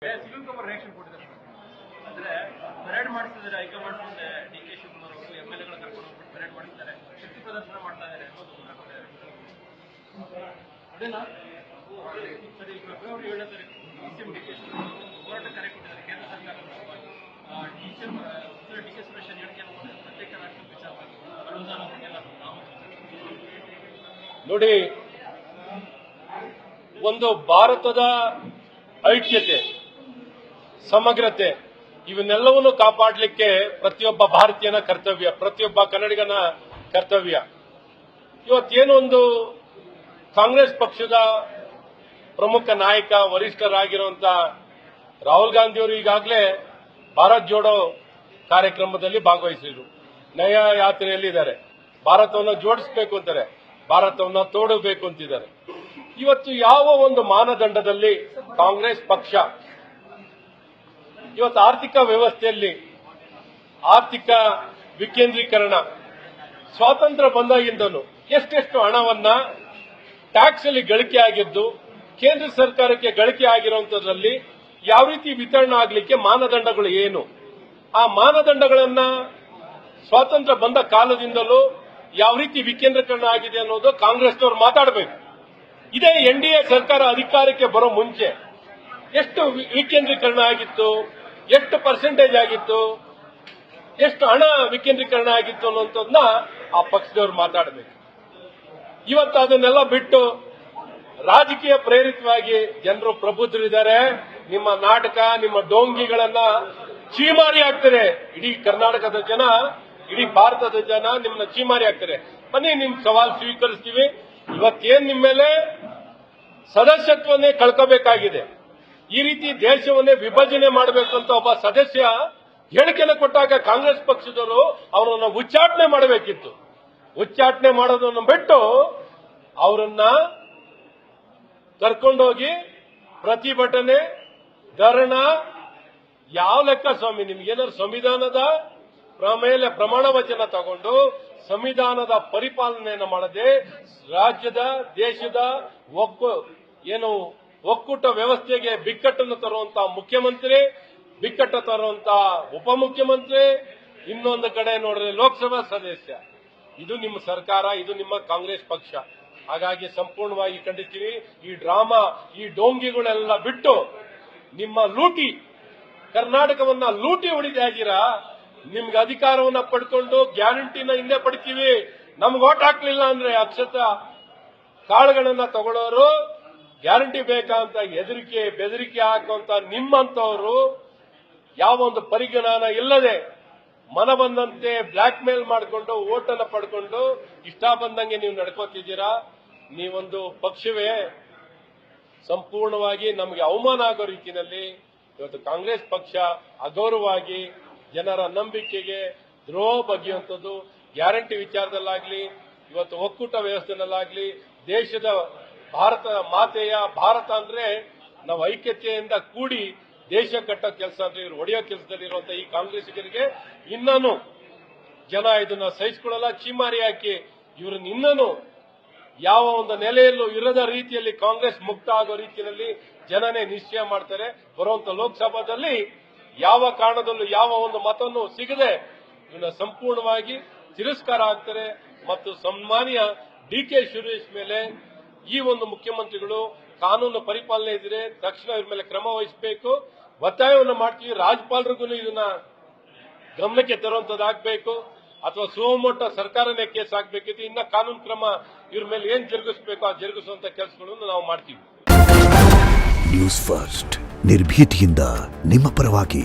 Civil cover reaction ಕೊಟ್ಟಿದ್ದಾರೆ ಅಂದ್ರೆ parade ಮಾಡ್ತಿದ್ದಾರೆ ಹೈಕಮಾಂಡ್ ಮುಂದೆ ಡಿ ಕೆ ಶಿವಕುಮಾರ್ ಅವರು ಎಂಎಲ್ಎಗಳ ಕರ್ಕೊಂಡು ಹೋಗ್ಬಿಟ್ಟು ಪರೇಡ್ ಮಾಡ್ತಿದ್ದಾರೆ ಶಕ್ತಿ ಪ್ರದರ್ಶನ ಮಾಡ್ತಾ ಇದ್ದಾರೆ ಅದೇನಾ ಸರಿ ಫೆಬ್ರವರಿ 7ನೇ ತಾರೀಕು ಸಿಎಂ ಡಿ ಕೆ ಶಿವಕುಮಾರ್ ಹೋರಾಟ ಕರೆ ಕೊಟ್ಟಿದ್ದಾರೆ ಕೇಂದ್ರ ಸರ್ಕಾರ ಡಿ ಕೆ ಸುರೇಶ್ ಹೇಳಿಕೆಯನ್ನು ಪ್ರತ್ಯೇಕ ರಾಷ್ಟ್ರ ವಿಚಾರ ಅನುದಾನ ಕೊಟ್ಟಿಲ್ಲ ನೋಡಿ, ಒಂದು ಭಾರತದ ಐಕ್ಯತೆ ಸಮಗ್ರತೆ ಇವನ್ನೆಲ್ಲವನ್ನು ಕಾಪಾಡಲಿಕ್ಕೆ ಪ್ರತಿಯೊಬ್ಬ ಭಾರತೀಯನ ಕರ್ತವ್ಯ, ಪ್ರತಿಯೊಬ್ಬ ಕನ್ನಡಿಗನ ಕರ್ತವ್ಯ. ಇವತ್ತೇನೊಂದು ಕಾಂಗ್ರೆಸ್ ಪಕ್ಷದ ಪ್ರಮುಖ ನಾಯಕ ವರಿಷ್ಠರಾಗಿರುವಂತ ರಾಹುಲ್ ಗಾಂಧಿ ಅವರು ಈಗಾಗಲೇ ಭಾರತ್ ಜೋಡೋ ಕಾರ್ಯಕ್ರಮದಲ್ಲಿ ಭಾಗವಹಿಸಿದ್ರು. ನಯ ಯಾತ್ರೆಯಲ್ಲಿದ್ದಾರೆ. ಭಾರತವನ್ನು ಜೋಡಿಸಬೇಕು ಅಂತಾರೆ, ಭಾರತವನ್ನು ತೋಡಬೇಕು ಅಂತಿದ್ದಾರೆ. ಇವತ್ತು ಯಾವ ಒಂದು ಮಾನದಂಡದಲ್ಲಿ ಕಾಂಗ್ರೆಸ್ ಪಕ್ಷ ಇವತ್ತು ಆರ್ಥಿಕ ವ್ಯವಸ್ಥೆಯಲ್ಲಿ ಆರ್ಥಿಕ ವಿಕೇಂದ್ರೀಕರಣ ಸ್ವಾತಂತ್ರ್ಯ ಬಂದಾಗಿಂದಲೂ ಎಷ್ಟೆಷ್ಟು ಹಣವನ್ನ ಟ್ಯಾಕ್ಸ್ ಅಲ್ಲಿ ಗಳಿಕೆ ಆಗಿದ್ದು ಕೇಂದ್ರ ಸರ್ಕಾರಕ್ಕೆ ಗಳಿಕೆ ಆಗಿರುವಂತದ್ರಲ್ಲಿ ಯಾವ ರೀತಿ ವಿತರಣೆ ಆಗಲಿಕ್ಕೆ ಮಾನದಂಡಗಳು ಏನು, ಆ ಮಾನದಂಡಗಳನ್ನ ಸ್ವಾತಂತ್ರ್ಯ ಬಂದ ಕಾಲದಿಂದಲೂ ಯಾವ ರೀತಿ ವಿಕೇಂದ್ರೀಕರಣ ಆಗಿದೆ ಅನ್ನೋದು ಕಾಂಗ್ರೆಸ್ನವರು ಮಾತಾಡಬೇಕು. ಇದೇ ಎನ್ಡಿಎ ಸರ್ಕಾರ ಅಧಿಕಾರಕ್ಕೆ ಬರೋ ಮುಂಚೆ ಎಷ್ಟು ವಿಕೇಂದ್ರೀಕರಣ ಆಗಿತ್ತು, ಎಷ್ಟು ಪರ್ಸೆಂಟೇಜ್ ಆಗಿತ್ತು, ಎಷ್ಟು ಹಣ ವಿಕೇಂದ್ರೀಕರಣ ಆಗಿತ್ತು ಅನ್ನುವಂಥದ್ದನ್ನ ಆ ಪಕ್ಷದವರು ಮಾತಾಡಬೇಕು. ಇವತ್ತು ಅದನ್ನೆಲ್ಲ ಬಿಟ್ಟು ರಾಜಕೀಯ ಪ್ರೇರಿತವಾಗಿ ಜನರು ಪ್ರಬುದ್ಧರಿದ್ದಾರೆ. ನಿಮ್ಮ ನಾಟಕ, ನಿಮ್ಮ ಡೋಂಗಿಗಳನ್ನ ಚೀಮಾರಿ ಆಗ್ತಾರೆ. ಇಡೀ ಕರ್ನಾಟಕದ ಜನ, ಇಡೀ ಭಾರತದ ಜನ ನಿಮ್ಮನ್ನ ಚೀಮಾರಿ ಆಗ್ತಾರೆ. ಬನ್ನಿ, ನಿಮ್ ಸವಾಲ್ ಸ್ವೀಕರಿಸ್ತೀವಿ. ಇವತ್ತೇನ್ ನಿಮ್ಮ ಮೇಲೆ ಸದಸ್ಯತ್ವನ್ನೇ ಕಳ್ಕೋಬೇಕಾಗಿದೆ. ಈ ರೀತಿ ದೇಶವನ್ನೇ ವಿಭಜನೆ ಮಾಡಬೇಕು ಅಂತ ಒಬ್ಬ ಸದಸ್ಯ ಹೇಳಿಕೆಯನ್ನು ಕೊಟ್ಟಾಗ ಕಾಂಗ್ರೆಸ್ ಪಕ್ಷದವರು ಅವರನ್ನು ಉಚ್ಚಾಟನೆ ಮಾಡಬೇಕಿತ್ತು. ಉಚ್ಚಾಟನೆ ಮಾಡೋದನ್ನು ಬಿಟ್ಟು ಅವರನ್ನ ಕರ್ಕೊಂಡೋಗಿ ಪ್ರತಿಭಟನೆ, ಧರಣ, ಯಾವ ಲೆಕ್ಕ ಸ್ವಾಮಿ? ನಿಮ್ಗೇನಾದ್ರು ಸಂವಿಧಾನದ ಮೇಲೆ ಪ್ರಮಾಣ ವಚನ ತಗೊಂಡು ಸಂವಿಧಾನದ ಪರಿಪಾಲನೆಯನ್ನು ಮಾಡದೆ ರಾಜ್ಯದ ದೇಶದ ಒಕ್ಕೂಟ ವ್ಯವಸ್ಥೆಗೆ ಬಿಕ್ಕಟ್ಟನ್ನು ತರುವಂತಹ ಮುಖ್ಯಮಂತ್ರಿ, ಬಿಕ್ಕಟ್ಟು ತರುವಂತಹ ಉಪಮುಖ್ಯಮಂತ್ರಿ, ಇನ್ನೊಂದು ಕಡೆ ನೋಡಿದ್ರೆ ಲೋಕಸಭಾ ಸದಸ್ಯ, ಇದು ನಿಮ್ಮ ಸರ್ಕಾರ, ಇದು ನಿಮ್ಮ ಕಾಂಗ್ರೆಸ್ ಪಕ್ಷ. ಹಾಗಾಗಿ ಸಂಪೂರ್ಣವಾಗಿ ಖಂಡಿಸ್ತೀವಿ. ಈ ಡ್ರಾಮಾ, ಈ ಡೋಂಗಿಗಳೆಲ್ಲ ಬಿಟ್ಟು ನಿಮ್ಮ ಲೂಟಿ, ಕರ್ನಾಟಕವನ್ನ ಲೂಟಿ ಹೊಡಿತಾ ಇದ್ದೀರಾ. ನಿಮ್ಗೆ ಅಧಿಕಾರವನ್ನ ಪಡ್ಕೊಂಡು ಗ್ಯಾರಂಟಿನ ಹಿಂದೆ ಪಡಿತೀವಿ, ನಮ್ಗೆ ಓಟ್ ಹಾಕ್ಲಿಲ್ಲ ಅಂದ್ರೆ ಅಕ್ಷತ ಕಾಳುಗಳನ್ನ ತಗೊಳ್ಳೋರು, ಗ್ಯಾರಂಟಿ ಬೇಕಾ ಅಂತ ಹೆದರಿಕೆ ಬೆದರಿಕೆ ಹಾಕುವಂತ ನಿಮ್ಮಂತವರು ಯಾವ ಒಂದು ಪರಿಜ್ಞಾನ ಇಲ್ಲದೆ ಮನ ಬಂದಂತೆ ಬ್ಲಾಕ್ ಮೇಲ್ ಮಾಡಿಕೊಂಡು ಓಟನ್ನ ಪಡ್ಕೊಂಡು ಇಷ್ಟ ಬಂದಂಗೆ ನೀವು ನಡ್ಕೋತಿದ್ದೀರಾ. ನೀವೊಂದು ಪಕ್ಷವೇ? ಸಂಪೂರ್ಣವಾಗಿ ನಮಗೆ ಅವಮಾನ ಆಗೋ ರೀತಿಯಲ್ಲಿ ಇವತ್ತು ಕಾಂಗ್ರೆಸ್ ಪಕ್ಷ ಅಗೌರವವಾಗಿ ಜನರ ನಂಬಿಕೆಗೆ ದ್ರೋಹ ಬಗೆಯುವಂಥದ್ದು. ಗ್ಯಾರಂಟಿ ವಿಚಾರದಲ್ಲಾಗ್ಲಿ, ಇವತ್ತು ಒಕ್ಕೂಟ ವ್ಯವಸ್ಥೆನಲ್ಲಾಗ್ಲಿ, ದೇಶದ ಭಾರತ ಮಾತೆಯ ಭಾರತ ಅಂದ್ರೆ ನಾವು ಐಕ್ಯತೆಯಿಂದ ಕೂಡಿ ದೇಶ ಕಟ್ಟೋ ಕೆಲಸ ಅಂದ್ರೆ ಇವರು ಹೊಡೆಯೋ ಕೆಲಸದಲ್ಲಿರುವಂತಹ ಈ ಕಾಂಗ್ರೆಸ್ಸಿಗರಿಗೆ ಇನ್ನೂ ಜನ ಇದನ್ನ ಸಹಿಸಿಕೊಳ್ಳಲ್ಲ. ಚೀಮಾರಿ ಹಾಕಿ ಇವ್ರನ್ನ ಇನ್ನೂ ಯಾವ ಒಂದು ನೆಲೆಯಲ್ಲೂ ಇರದ ರೀತಿಯಲ್ಲಿ ಕಾಂಗ್ರೆಸ್ ಮುಕ್ತ ಆಗೋ ರೀತಿಯಲ್ಲಿ ಜನನೇ ನಿಶ್ಚಯ ಮಾಡ್ತಾರೆ. ಬರುವಂತ ಲೋಕಸಭಾದಲ್ಲಿ ಯಾವ ಕಾರಣದಲ್ಲೂ ಯಾವ ಒಂದು ಮತವನ್ನು ಸಿಗದೆ ಇವನ್ನ ಸಂಪೂರ್ಣವಾಗಿ ತಿರಸ್ಕಾರ ಆಗ್ತಾರೆ. ಮತ್ತು ಸನ್ಮಾನ್ಯ ಡಿ ಕೆ ಸುರೇಶ್ ಮೇಲೆ ಈ ಒಂದು ಮುಖ್ಯಮಂತ್ರಿಗಳು ಕಾನೂನು ಪರಿಪಾಲನೆ ಇದ್ರೆ ತಕ್ಷಣ ಇವ್ರ ಮೇಲೆ ಕ್ರಮ ವಹಿಸಬೇಕು, ಒತ್ತಾಯವನ್ನು ಮಾಡ್ತೀವಿ. ರಾಜ್ಯಪಾಲರಿಗೂ ಇದನ್ನ ಗಮನಕ್ಕೆ ತರುವಂತದ್ದಾಗಬೇಕು, ಅಥವಾ ಸುಮೋಟ ಸರ್ಕಾರನೇ ಕೇಸ್ ಹಾಕಬೇಕಿತ್ತು. ಇನ್ನ ಕಾನೂನು ಕ್ರಮ ಇವ್ರ ಮೇಲೆ ಏನ್ ಜರುಗಿಸಬೇಕು ಆ ಜರುಗಿಸುವಂತ ಕೆಲಸಗಳನ್ನು ನಾವು ಮಾಡ್ತೀವಿ. ನ್ಯೂಸ್ ಫಸ್ಟ್, ನಿರ್ಭೀತಿಯಿಂದ ನಿಮ್ಮ ಪರವಾಗಿ.